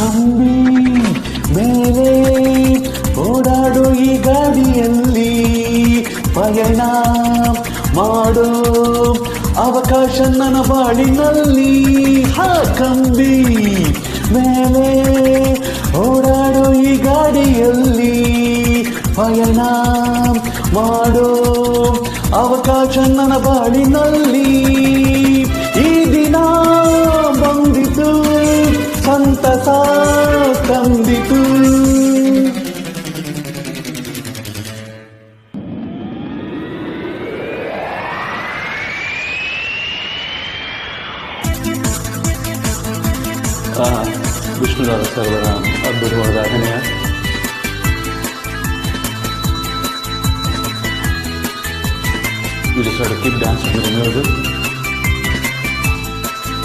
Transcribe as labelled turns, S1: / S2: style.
S1: ಕಂಬಿ ಮೇಲೆ ಓಡಾಡೋ ಈ ಗಾಡಿಯಲ್ಲಿ ಪಯಣ ಮಾಡೋ ಅವಕಾಶ ನನ್ನ ಬಾಳಿನಲ್ಲಿ. ಕಂಬಿ ಮೇಲೆ ಓಡಾಡೋ ಈ ಗಾಡಿಯಲ್ಲಿ ಪಯಣ ಮಾಡೋ ಅವಕಾಶ ನನ್ನ ಬಾಳಿನಲ್ಲಿ. ಈ ದಿನ ಬಂದಿತು ಸಂತಸ ತಂದಿತು. ವಿಷ್ಣುದಾದ ಸರ್ವರ ಅದ್ಭುತವಾದ ಅಭಿನಯ. You just have to keep dancing with the music.